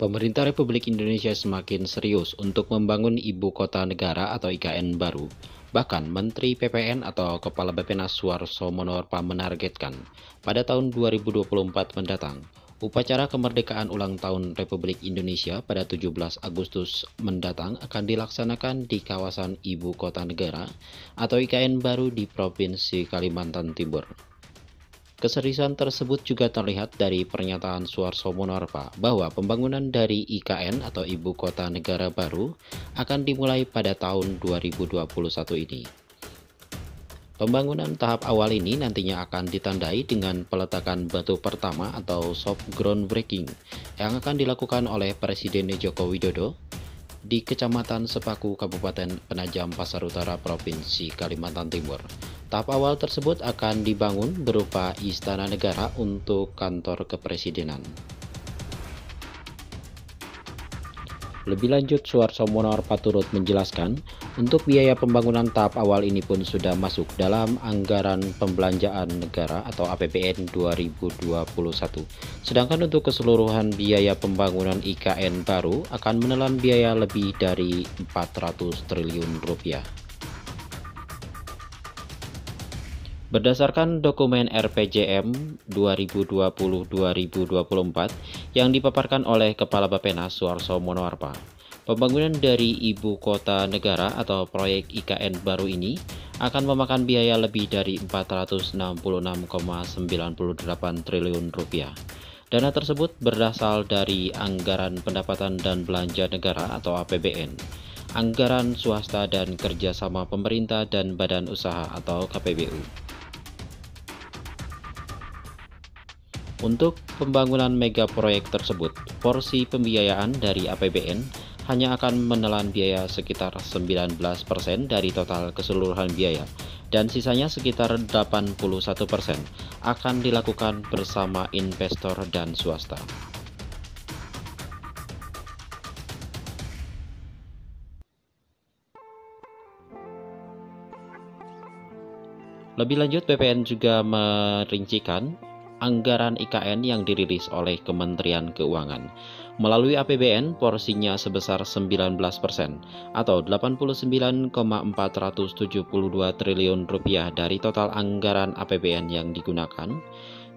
Pemerintah Republik Indonesia semakin serius untuk membangun ibu kota negara atau IKN baru. Bahkan Menteri PPN atau Kepala Bappenas Suarso Monoarfa menargetkan pada tahun 2024 mendatang, upacara kemerdekaan ulang tahun Republik Indonesia pada 17 Agustus mendatang akan dilaksanakan di kawasan ibu kota negara atau IKN baru di Provinsi Kalimantan Timur. Keseriusan tersebut juga terlihat dari pernyataan Suarso Monoarfa bahwa pembangunan dari IKN atau Ibu Kota Negara Baru akan dimulai pada tahun 2021 ini. Pembangunan tahap awal ini nantinya akan ditandai dengan peletakan batu pertama atau soft groundbreaking yang akan dilakukan oleh Presiden Joko Widodo di Kecamatan Sepaku, Kabupaten Penajam Pasar Utara, Provinsi Kalimantan Timur. Tahap awal tersebut akan dibangun berupa Istana Negara untuk kantor kepresidenan. Lebih lanjut, Suarso Monoarfa turut menjelaskan, untuk biaya pembangunan tahap awal ini pun sudah masuk dalam anggaran pembelanjaan negara atau APBN 2021. Sedangkan untuk keseluruhan biaya pembangunan IKN baru akan menelan biaya lebih dari 400 triliun rupiah. Berdasarkan dokumen RPJM 2020-2024 yang dipaparkan oleh Kepala Bappenas Suarso Monoarfa, pembangunan dari Ibu Kota Negara atau proyek IKN baru ini akan memakan biaya lebih dari 466,98 triliun rupiah. Dana tersebut berasal dari anggaran pendapatan dan belanja negara atau APBN, anggaran swasta dan kerjasama pemerintah dan badan usaha atau KPBU. Untuk pembangunan mega proyek tersebut, porsi pembiayaan dari APBN hanya akan menelan biaya sekitar 19% dari total keseluruhan biaya, dan sisanya sekitar 81% akan dilakukan bersama investor dan swasta. Lebih lanjut, BPN juga merincikan anggaran IKN yang dirilis oleh Kementerian Keuangan. Melalui APBN, porsinya sebesar 19% atau 89,472 triliun rupiah dari total anggaran APBN yang digunakan,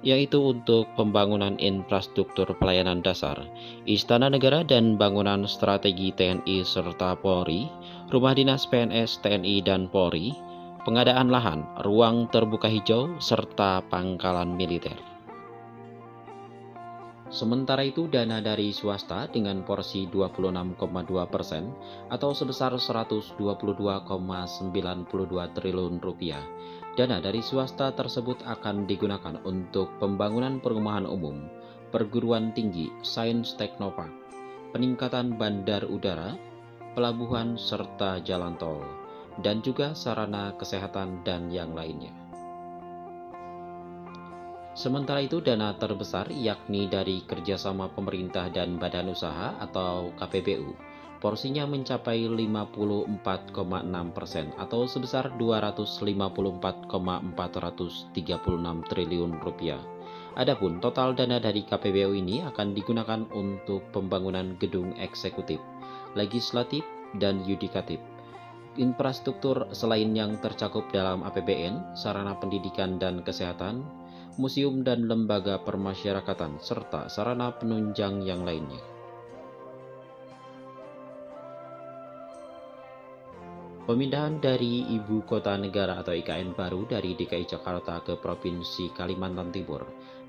yaitu untuk pembangunan infrastruktur pelayanan dasar, Istana Negara dan bangunan strategi TNI serta Polri, rumah dinas PNS, TNI dan Polri, pengadaan lahan, ruang terbuka hijau, serta pangkalan militer. Sementara itu, dana dari swasta dengan porsi 26,2% atau sebesar 122,92 triliun rupiah. Dana dari swasta tersebut akan digunakan untuk pembangunan perumahan umum, perguruan tinggi, sains teknopark, peningkatan bandar udara, pelabuhan serta jalan tol, dan juga sarana kesehatan dan yang lainnya. Sementara itu, dana terbesar yakni dari kerjasama pemerintah dan badan usaha atau KPBU, porsinya mencapai 54,6% atau sebesar 254,436 triliun rupiah. Adapun total dana dari KPBU ini akan digunakan untuk pembangunan gedung eksekutif, legislatif, dan yudikatif, infrastruktur selain yang tercakup dalam APBN, sarana pendidikan dan kesehatan, museum dan lembaga permasyarakatan, serta sarana penunjang yang lainnya. Pemindahan dari Ibu Kota Negara atau IKN baru dari DKI Jakarta ke Provinsi Kalimantan Timur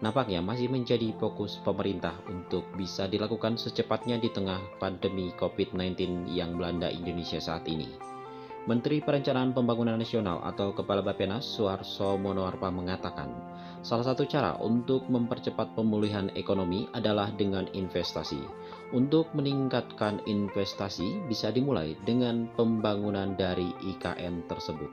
nampaknya masih menjadi fokus pemerintah untuk bisa dilakukan secepatnya di tengah pandemi COVID-19 yang melanda Indonesia saat ini. Menteri Perencanaan Pembangunan Nasional atau Kepala Bappenas Suarso Monoarfa mengatakan, salah satu cara untuk mempercepat pemulihan ekonomi adalah dengan investasi. Untuk meningkatkan investasi bisa dimulai dengan pembangunan dari IKN tersebut.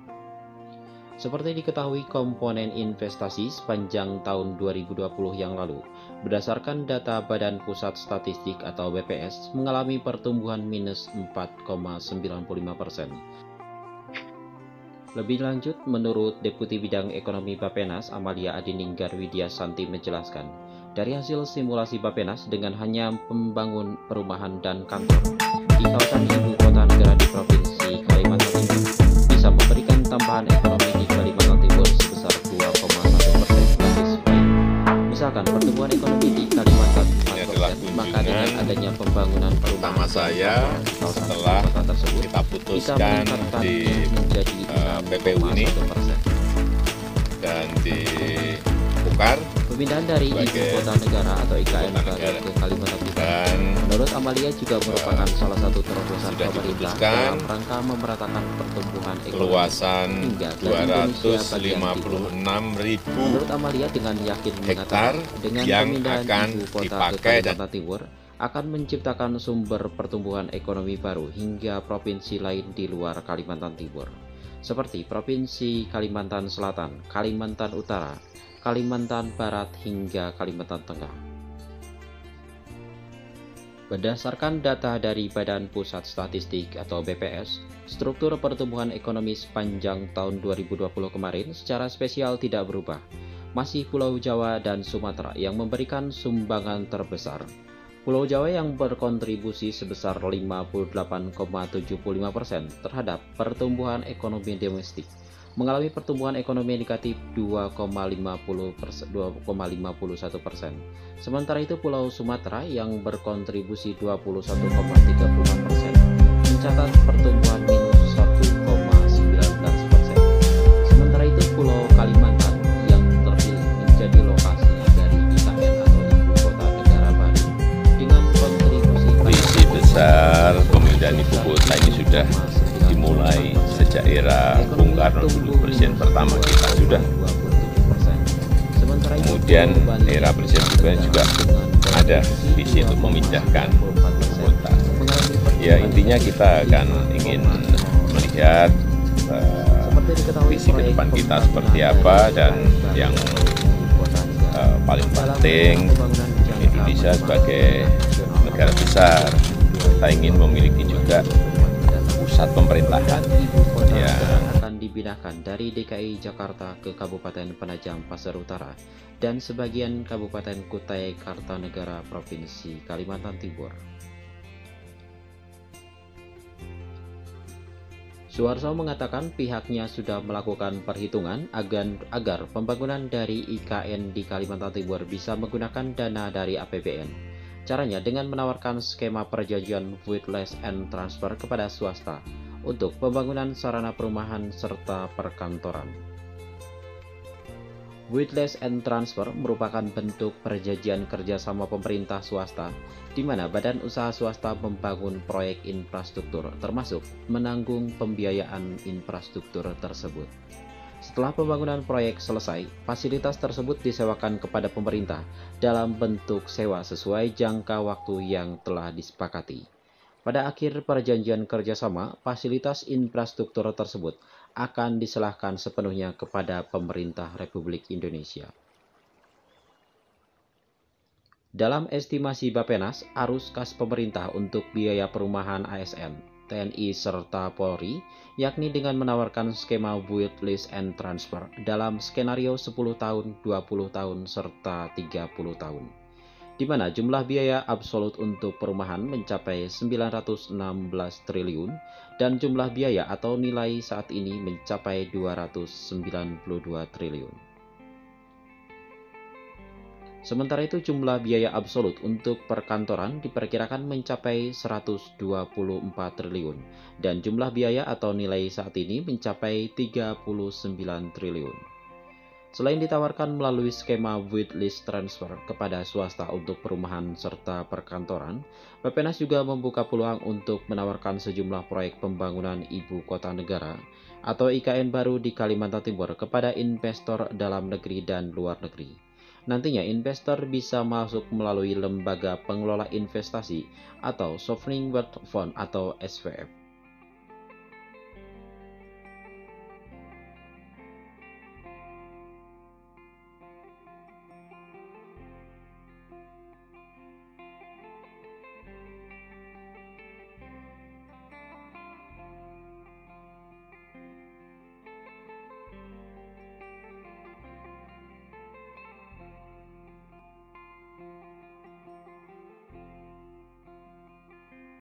Seperti diketahui, komponen investasi sepanjang tahun 2020 yang lalu, berdasarkan data Badan Pusat Statistik atau BPS, mengalami pertumbuhan minus 4,95%. Lebih lanjut, menurut Deputi Bidang Ekonomi Bappenas Amalia Adininggar Widya Santi menjelaskan, Dari hasil simulasi Bappenas, dengan hanya membangun perumahan dan kantor di kawasan ibu kota negara di Provinsi Kalimantan Timur bisa memberikan tambahan ekonomi di Kalimantan Timur sebesar 2,1% basis point. Misalkan pertumbuhan ekonomi di Kalimantan 4%, maka dengan adanya pembangunan perumahan saya di kawasan setelah kota tersebut kita bisa putuskan meningkatkan di menjadi PPU ini 6,1%. dan dibukar Pemindahan dari ibu sebagai kota negara atau IKN kota baru negara. ke Kalimantan Timur, dan menurut Amalia, juga merupakan salah satu terobosan sudah pemerintah diputuskan dalam rangka memeratakan pertumbuhan ekonomi luasan hingga ke Indonesia bagian timur. 256.000 Menurut Amalia, dengan yakin hektar mengatakan dengan yang pemindahan akan ibu kota ke dipakai dan Kalimantan Timur akan menciptakan sumber pertumbuhan ekonomi baru hingga provinsi lain di luar Kalimantan Timur, seperti Provinsi Kalimantan Selatan, Kalimantan Utara, Kalimantan Barat, hingga Kalimantan Tengah. Berdasarkan data dari Badan Pusat Statistik atau BPS, struktur pertumbuhan ekonomi sepanjang tahun 2020 kemarin secara spesial tidak berubah. Masih Pulau Jawa dan Sumatera yang memberikan sumbangan terbesar. Pulau Jawa yang berkontribusi sebesar 58,75% terhadap pertumbuhan ekonomi domestik, mengalami pertumbuhan ekonomi negatif 2,51%. Sementara itu Pulau Sumatera yang berkontribusi 21,36% mencatat pertumbuhan minus 1,19%. Sementara itu Pulau Kalimantan yang terpilih menjadi lokasi dari IKN atau ibu kota negara baru dengan kontribusi visi besar pemindahan ibu kota ini sudah dimulai sejak era Bung Karno dulu, presiden pertama kita sudah. Kemudian era presiden juga ada visi untuk memindahkan ibu kota. Ya, intinya kita akan ingin melihat visi ke depan kita seperti apa, dan yang paling penting Indonesia sebagai negara besar, kita ingin memiliki juga pusat pemerintahan yang akan dipindahkan dari DKI Jakarta ke Kabupaten Penajam Pasir Utara dan sebagian Kabupaten Kutai Kartanegara Provinsi Kalimantan Timur. Suharso mengatakan pihaknya sudah melakukan perhitungan agar pembangunan dari IKN di Kalimantan Timur bisa menggunakan dana dari APBN. Caranya dengan menawarkan skema perjanjian void lease and transfer kepada swasta untuk pembangunan sarana perumahan serta perkantoran. Void lease and transfer merupakan bentuk perjanjian kerjasama pemerintah swasta di mana badan usaha swasta membangun proyek infrastruktur termasuk menanggung pembiayaan infrastruktur tersebut. Setelah pembangunan proyek selesai, fasilitas tersebut disewakan kepada pemerintah dalam bentuk sewa sesuai jangka waktu yang telah disepakati. Pada akhir perjanjian kerjasama, fasilitas infrastruktur tersebut akan diserahkan sepenuhnya kepada pemerintah Republik Indonesia. Dalam estimasi Bappenas, arus kas pemerintah untuk biaya perumahan ASN, TNI serta Polri, yakni dengan menawarkan skema void lease and transfer dalam skenario 10 tahun, 20 tahun, serta 30 tahun. Di mana jumlah biaya absolut untuk perumahan mencapai 916 triliun dan jumlah biaya atau nilai saat ini mencapai 292 triliun. Sementara itu jumlah biaya absolut untuk perkantoran diperkirakan mencapai 124 triliun dan jumlah biaya atau nilai saat ini mencapai 39 triliun. Selain ditawarkan melalui skema void lease transfer kepada swasta untuk perumahan serta perkantoran, Bappenas juga membuka peluang untuk menawarkan sejumlah proyek pembangunan ibu kota negara atau IKN baru di Kalimantan Timur kepada investor dalam negeri dan luar negeri. Nantinya investor bisa masuk melalui lembaga pengelola investasi atau Sovereign Wealth Fund atau SWF.